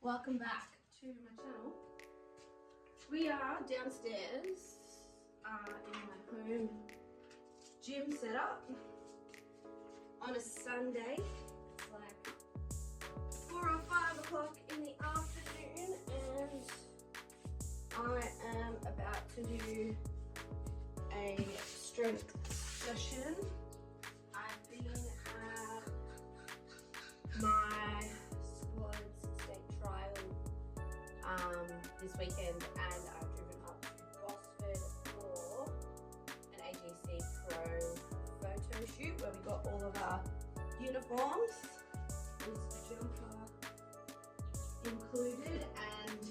welcome back to my channel. We are downstairs in my home gym setup on a Sunday. It's like 4 or 5 o'clock in the afternoon and I am about to do a strength session. I've been at my squads state trial this weekend and I've driven up to Gosford for an AGC Pro photo shoot where we got all of our uniforms. There's a jumper included and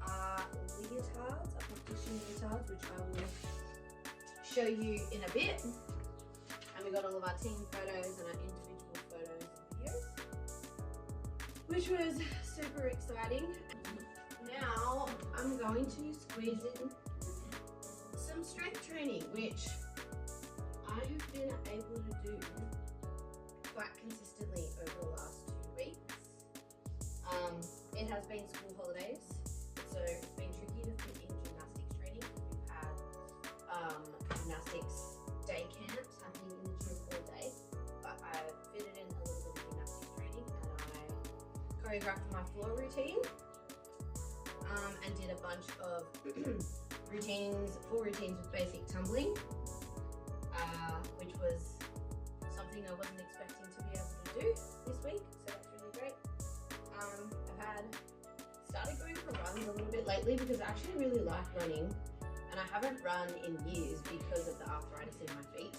our leotards, our competition leotards, which I will show you in a bit. And we got all of our team photos and our individual photos and videos, which was super exciting. Now I'm going to squeeze in some strength training, which I have been able to do quite consistently over the last 2 weeks. It has been school holidays, so it's been tricky to fit in gymnastics training. We've had gymnastics day camps happening in the gym all day, but I fitted in a little bit of gymnastics training and I choreographed my floor routine and did a bunch of full routines with basic tumbling, which was something I wasn't expecting to be able to do this week, so that's really great. I've started going for runs a little bit lately because I actually really like running and I haven't run in years because of the arthritis in my feet,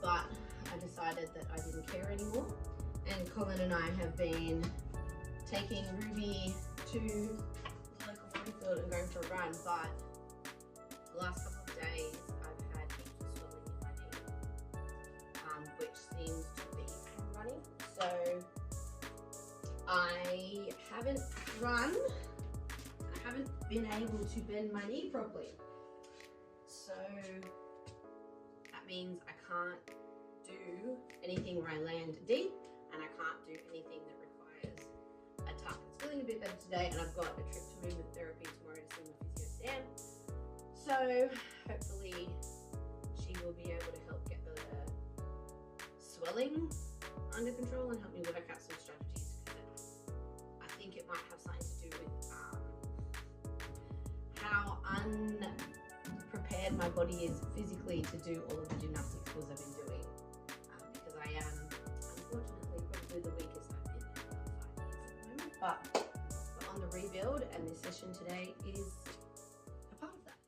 but I decided that I didn't care anymore, and Colin and I have been taking Ruby to the local body field and going for a run, but the last couple of days I've had heaps of swelling in my knee, which seems to be from running, so I haven't run. I haven't been able to bend my knee properly, so that means I can't do anything where I land deep and I can't do anything that requires a tuck. It's feeling a bit better today and I've got a trip to movement therapy tomorrow to see my physio Sam, so hopefully she will be able to help get the swelling under control and help me work out some strategies. I think it might have something to do with how unprepared my body is physically to do all of the gymnastics skills I've been doing, because I am unfortunately probably the weakest I've been in about 5 years at the moment, but we're on the rebuild and this session today is a part of that.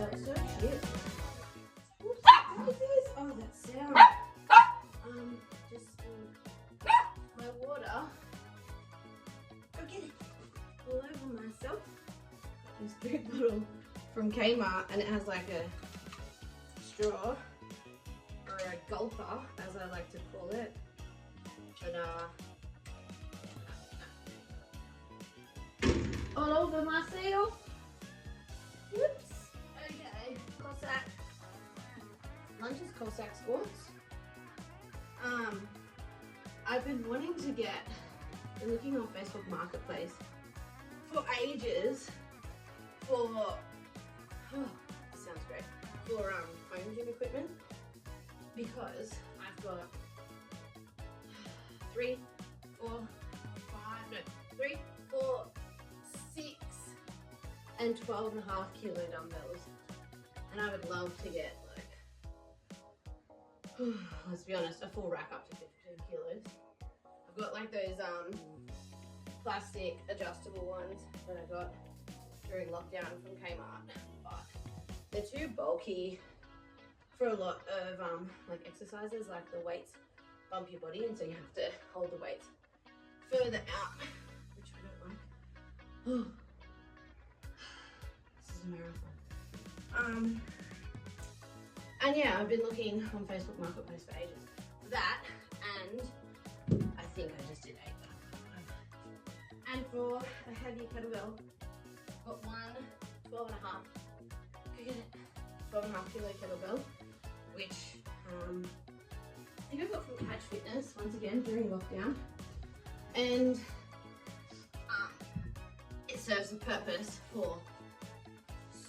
So shit. What is this? Oh, that sound. Just my water. Go get it. All over myself. This big bottle from Kmart, and it has like a straw or a gulper, as I like to call it. But all over myself. Whoops. Okay, Cossack. Lunges, Cossack squats. I've been wanting to been looking on Facebook Marketplace for ages for, this sounds great, for home gym equipment, because I've got 3, 4, 6 and 12.5 kilo dumbbells, and I would love to get, like, let's be honest, a full rack up to 15 kilos. I've got like those plastic adjustable ones that I got during lockdown from Kmart, but they're too bulky for a lot of like exercises, like the weights bump your body, and so you have to hold the weights further out, which I don't like. Oh, this is a marathon. And yeah, I've been looking on Facebook Marketplace for ages for that, and I think I just did 8. And for a heavy kettlebell, got one 12.5 kilo kettlebell, which I think I got from Catch Fitness once again during lockdown, and it serves a purpose for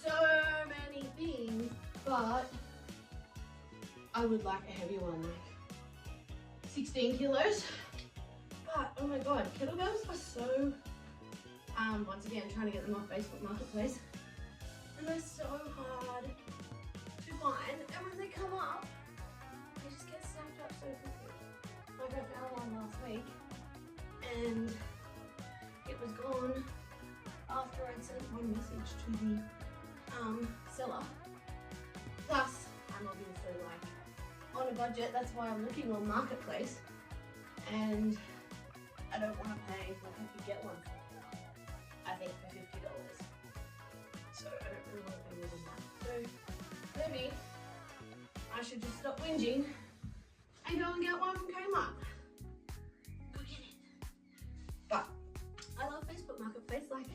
so many things, but I would like a heavy one, like 16 kilos. But oh my god, kettlebells are so, once again, trying to get them off Facebook Marketplace, and they're so hard to find, and when they come up, they just get snapped up so quickly. Like I found one last week, and it was gone after I'd sent one message to the seller. Plus, I'm obviously like on a budget, that's why I'm looking on Marketplace, and I don't want to pay, like I could get one for, I think for $50. So I don't really want to pay more than that. So maybe I should just stop whinging and go and get one from Kmart. Go get it. But I love Facebook Marketplace. Like,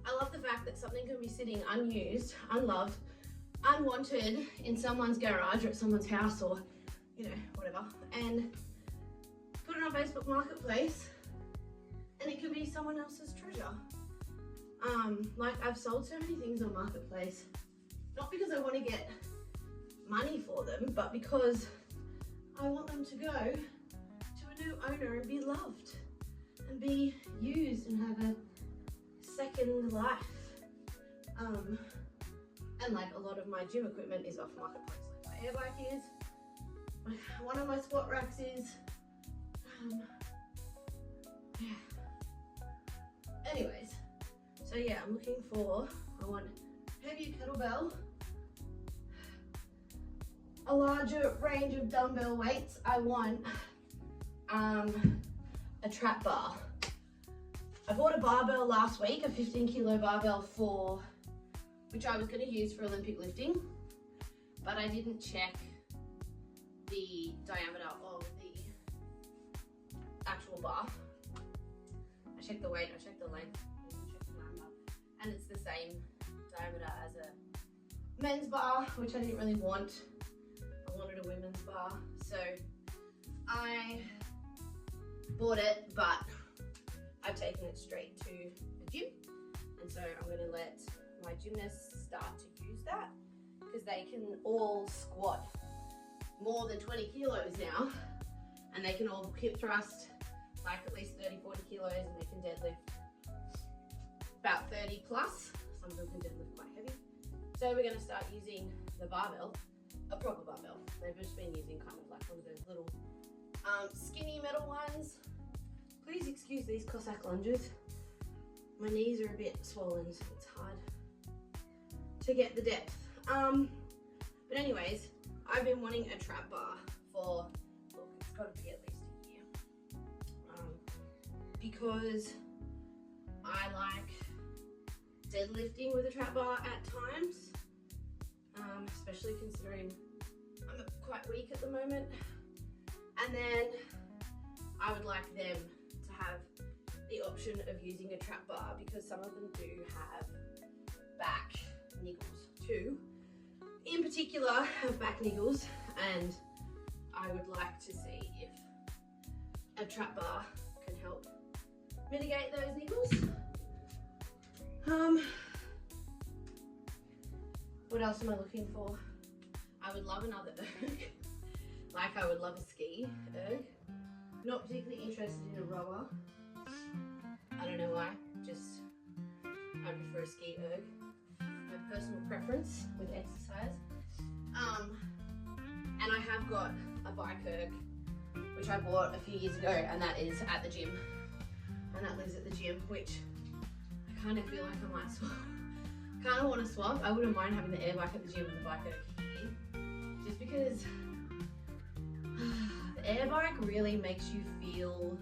I love the fact that something can be sitting unused, unloved, unwanted in someone's garage or at someone's house, or you know, whatever, and put it on Facebook Marketplace, and it can be someone else's treasure. Like, I've sold so many things on Marketplace, not because I want to get money for them, but because I want them to go to a new owner and be loved and be used and have a second life. And like a lot of my gym equipment is off Marketplace. Like my air bike is, one of my squat racks is, yeah. Anyways, so yeah, I'm looking for, I want heavy kettlebell, a larger range of dumbbell weights. I want a trap bar. I bought a barbell last week, a 15 kilo barbell for, which I was going to use for Olympic lifting, but I didn't check the diameter of the actual bar. I checked the weight, I checked the length, I didn't check the diameter, and it's the same diameter as a men's bar, which I didn't really want. I wanted a women's bar, so I bought it, but I've taken it straight to the gym, and so I'm going to let my gymnasts start to use that, because they can all squat more than 20 kilos now, and they can all hip thrust like at least 30-40 kilos, and they can deadlift about 30 plus. Some of them can deadlift quite heavy. So we're going to start using the barbell, a proper barbell. They've just been using kind of like one of those little skinny metal ones. Please excuse these Cossack lunges. My knees are a bit swollen, so it's hard to get the depth. But anyways, I've been wanting a trap bar for, look, it's got to be at least a year. Because I like deadlifting with a trap bar at times, especially considering I'm quite weak at the moment. And then I would like them to have the option of using a trap bar, because some of them do have back niggles too. In particular, have back niggles, and I would like to see if a trap bar can help mitigate those niggles. What else am I looking for? I would love another erg. Like, I would love a ski erg. Not particularly interested in a rower. I don't know why, just I prefer a ski erg. My personal preference with exercise. And I have got a bike erg, which I bought a few years ago, and that is at the gym. And that lives at the gym, which I kind of feel like I might swap. Kind of want to swap. I wouldn't mind having the air bike at the gym and the bike erg here, just because the air bike really makes you feel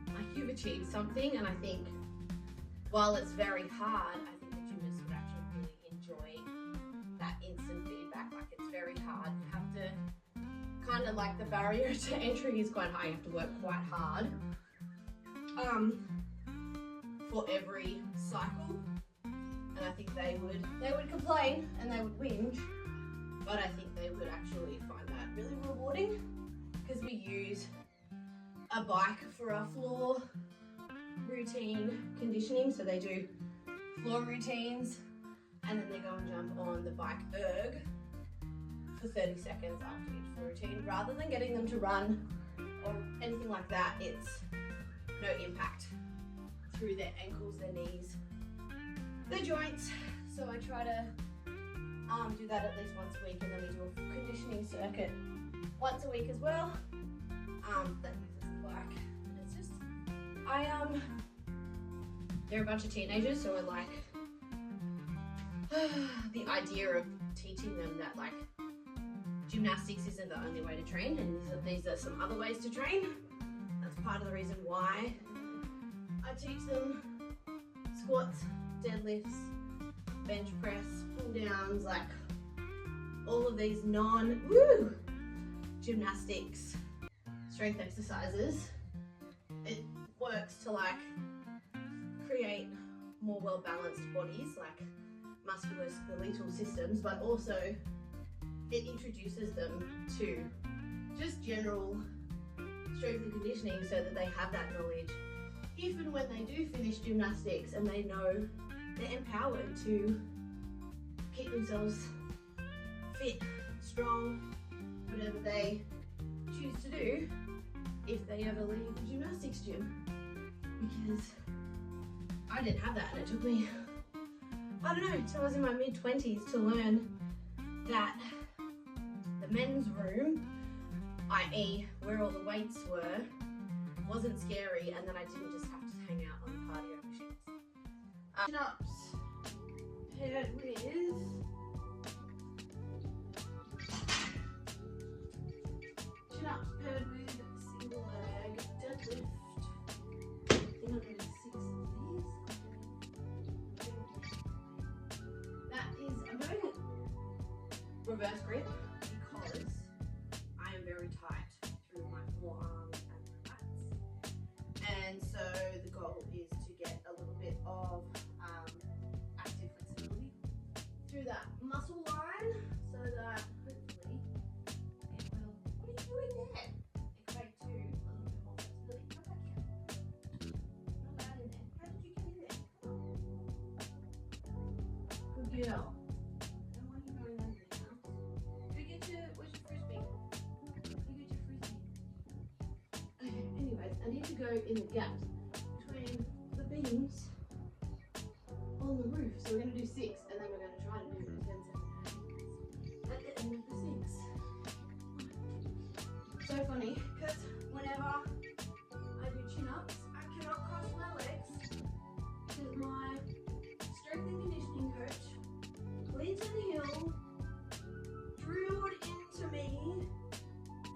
like you've achieved something, and I think while it's very hard, I think the gymnasts would actually really enjoy that instant feedback. Like, it's very hard. You have to kind of, like, the barrier to entry is quite high. You have to work quite hard for every cycle. And I think they would complain and they would whinge, but I think they would actually find that really rewarding, because we use a bike for our floor routine conditioning. So they do floor routines and then they go and jump on the bike erg for 30 seconds after each floor routine. Rather than getting them to run or anything like that, it's no impact through their ankles, their knees, their joints. So I try to do that at least once a week, and then we do a conditioning circuit once a week as well. That uses the bike. And it's just, they're a bunch of teenagers, so we're like, the idea of teaching them that, like, gymnastics isn't the only way to train, and these are some other ways to train. That's part of the reason why I teach them squats, deadlifts, bench press, pull downs, like all of these non-gymnastics strength exercises. It works to, like, create more well-balanced bodies, like musculoskeletal systems, but also it introduces them to just general strength and conditioning, so that they have that knowledge if and when they do finish gymnastics, and they know they're empowered to keep themselves fit, strong, whatever they choose to do if they ever leave the gymnastics gym. Because I didn't have that, and it took me, I don't know, till I was in my mid-20s to learn that the men's room, i.e. where all the weights were, wasn't scary, and then I didn't just have to hang out on the cardio machines. Chin-ups paired with single leg deadlift. I think I'm doing 6 of these. That is, I'm doing reverse grip because I am very tight through my forearms and my lats. And so the goal is to get a little bit of active flexibility through that muscle line, so that hopefully it will, what are you doing there? Equate to a little bit more flexibility. Come back here. Not bad in there. How did you get in there? Come on. Good girl. I don't want you going under there now. Go get your, where's your frisbee? Go get your frisbee. Okay, anyways, I need to go in the gaps between the beams on the roof. So we're going to do 6, and then we're going to try to do 10 seconds at the end of the 6. So funny, because whenever I do chin-ups, I cannot cross my legs, because my strength and conditioning coach, Clinton Hill, drilled into me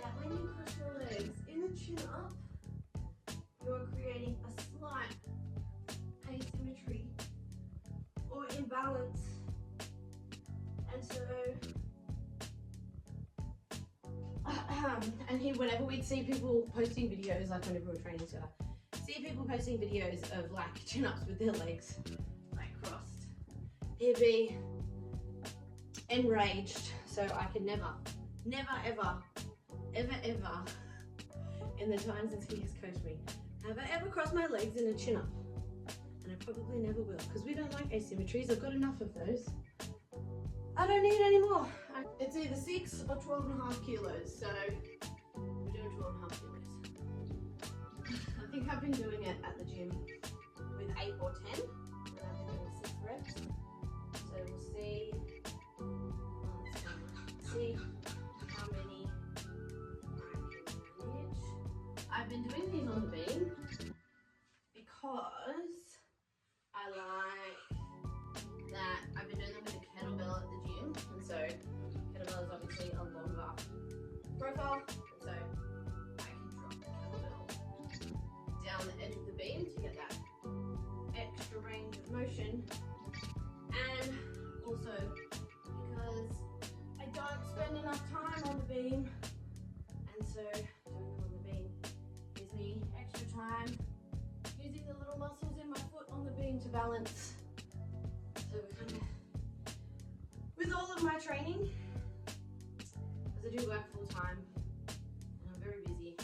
that when you cross your legs in a chin-up, you're creating a slight asymmetry or imbalance. And so, and whenever we'd see people posting videos, like whenever we were training together, see people posting videos of like chin-ups with their legs like crossed, he'd be enraged. So I could never ever in the time since he has coached me, have I ever crossed my legs in a chin-up? And I probably never will, because we don't like asymmetries. I've got enough of those. I don't need any more. It's either 6 or 12.5 kilos, so we're doing 12.5 kilos. I think I've been doing it at the gym with 8 or 10, and I've been doing 6 reps. So we'll see, how many I can manage. I've been doing these on the beam because I like that. I've been doing them with a kettlebell at the gym, and so kettlebell is obviously a longer profile, and so I can drop the kettlebell down the edge of the beam to get that extra range to balance. So we're kind of, with all of my training, as I do work full time and I'm very busy,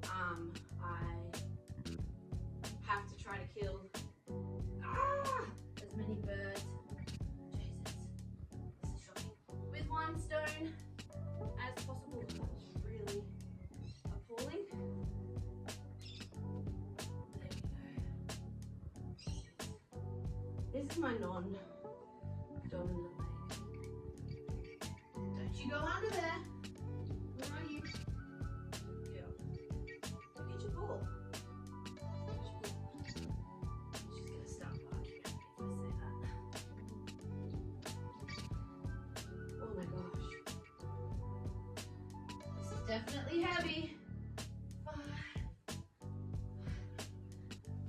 I have to try to kill as many birds. Jesus, this is shocking. With one stone as possible. That's really appalling. There we go. This is my non-dominant leg. Don't you go under there. Where are you? Girl. Look at your ball. She's gonna start barking at me if I say that. Oh my gosh. This is definitely heavy.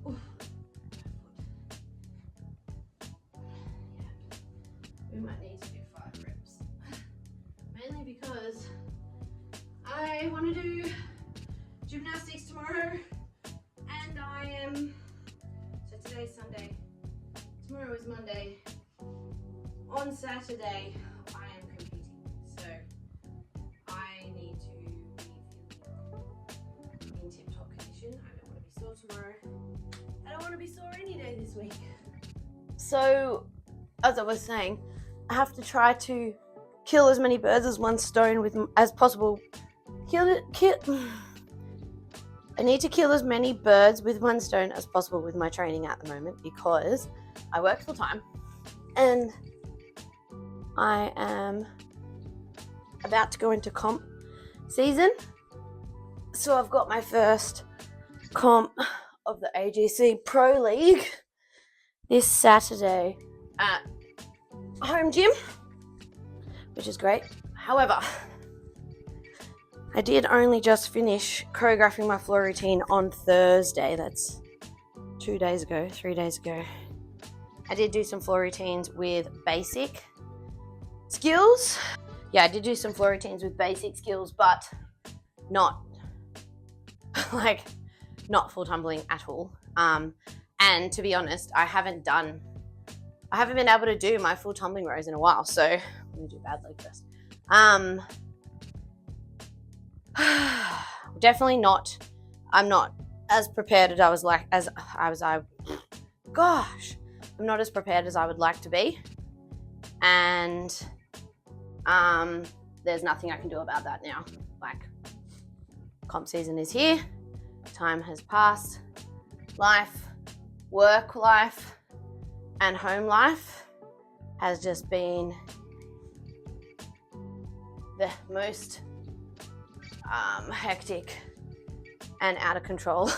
Oof. Yeah. We might need to do 5 reps. Mainly because I want to do gymnastics tomorrow, and I am, so today's Sunday, tomorrow is Monday, on Saturday I am competing, so I need to be feeling in tip-top condition. I don't want to be sore tomorrow. I don't want to be sore any day this week. So, as I was saying, I have to try to kill as many birds as one stone as possible. I need to kill as many birds with one stone as possible with my training at the moment, because I work full time and I am about to go into comp season. So I've got my first comp of the AGC Pro League this Saturday at home gym, which is great. However, I did only just finish choreographing my floor routine on Thursday. That's 3 days ago. I did do some floor routines with basic skills. Yeah, I did do some floor routines with basic skills, but not not full tumbling at all. And to be honest, I haven't been able to do my full tumbling rows in a while. So let me do bad leg first. Definitely not. I'm not as prepared as I'm not as prepared as I would like to be, and there's nothing I can do about that now. Like, comp season is here, time has passed, work life, and home life has just been the most hectic and out of control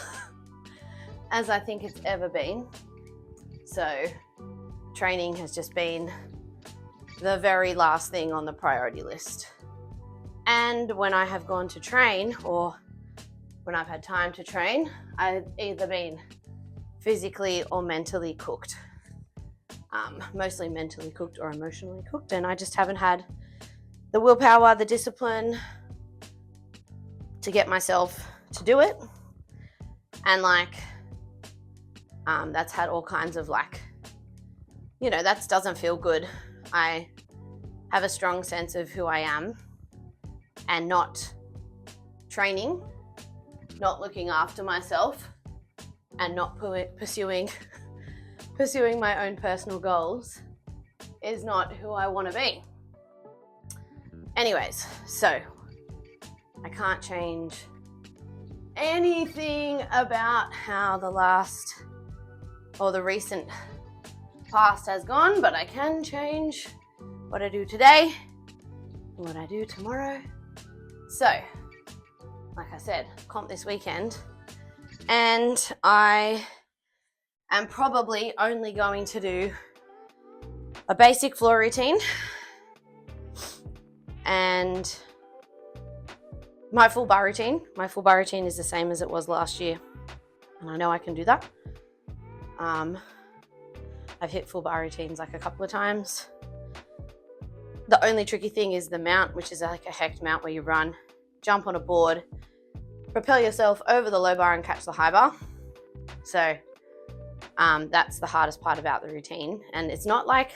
as I think it's ever been. So training has just been the very last thing on the priority list. And when I have gone to train, or when I've had time to train, I've either been physically or mentally cooked. Mostly mentally cooked or emotionally cooked, and I just haven't had the willpower, the discipline to get myself to do it. And that's had all kinds of that doesn't feel good. I have a strong sense of who I am, and not training, not looking after myself, and not pursuing my own personal goals is not who I want to be. Anyways, so I can't change anything about how the recent past has gone, but I can change what I do today and what I do tomorrow. So, like I said, comp this weekend, and I am probably only going to do a basic floor routine and my full bar routine. My full bar routine is the same as it was last year, and I know I can do that. I've hit full bar routines a couple of times. The only tricky thing is the mount, which is a hecht mount where you run, jump on a board, propel yourself over the low bar and catch the high bar. So That's the hardest part about the routine. And it's not like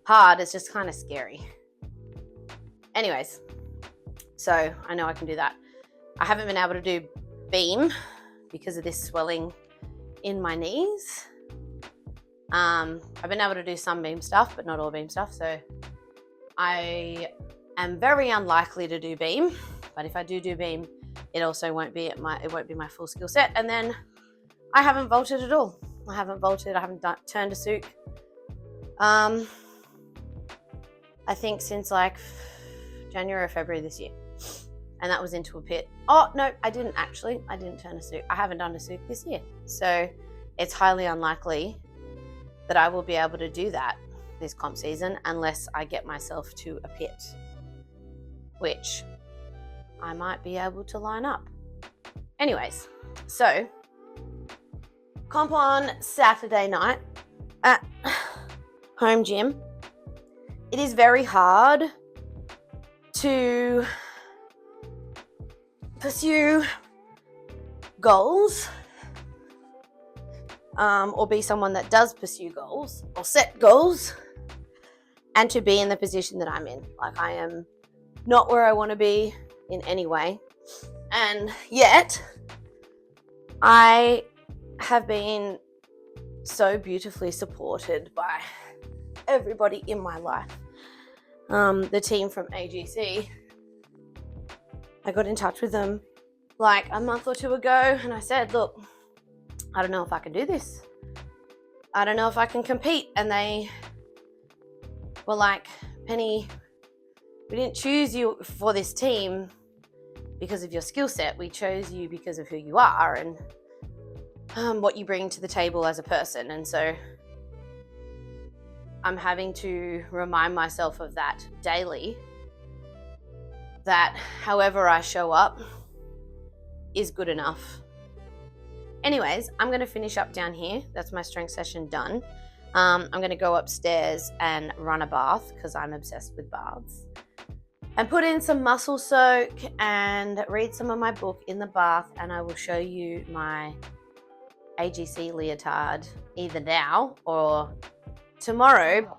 hard, it's just kind of scary. Anyways, so I know I can do that. I haven't been able to do beam because of this swelling in my knees. I've been able to do some beam stuff, but not all beam stuff. So I am very unlikely to do beam, but if I do beam, it also won't be my full skill set. And then I haven't vaulted at all. I haven't turned a souk. I think since like January or February this year. And that was into a pit. Oh, no, I didn't actually. I didn't turn a souk. I haven't done a souk this year. So it's highly unlikely that I will be able to do that this comp season unless I get myself to a pit, which I might be able to line up. Anyways, so comp on Saturday night at home gym. It is very hard to pursue goals or be someone that does pursue goals or set goals and to be in the position that I'm in. Like, I am not where I want to be in any way, and yet I have been so beautifully supported by everybody in my life. The team from AGC, I got in touch with them like a month or two ago and I said, look, I don't know if I can do this. I don't know if I can compete. And they were like, Penny, we didn't choose you for this team because of your skill set. We chose you because of who you are and what you bring to the table as a person. And so I'm having to remind myself of that daily, that however I show up is good enough. Anyways, I'm going to finish up down here. That's my strength session done. I'm going to go upstairs and run a bath because I'm obsessed with baths, and put in some muscle soak and read some of my book in the bath, and I will show you my AGC leotard either now or tomorrow.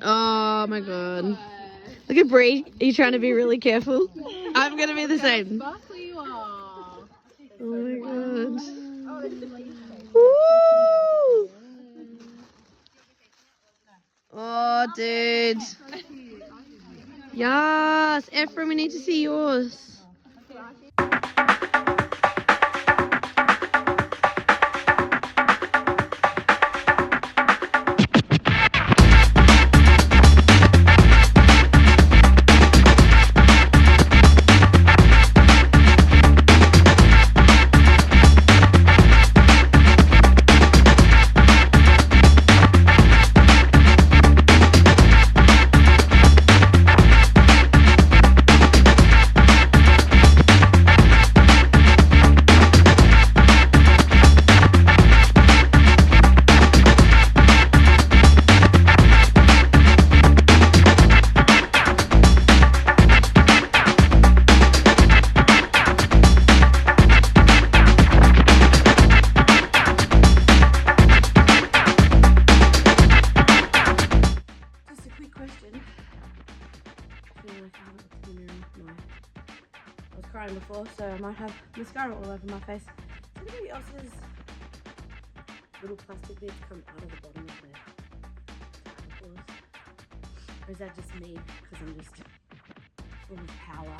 Oh my god. Look at Brie. Are you trying to be really careful? I'm going to be the same. Oh my god. Woo! Oh, dude. Yes, Ephraim, we need to see yours. Before, so I might have mascara all over my face. Does anybody else's little plastic bits come out of the bottom of their towels? Or is that just me because I'm just full of power?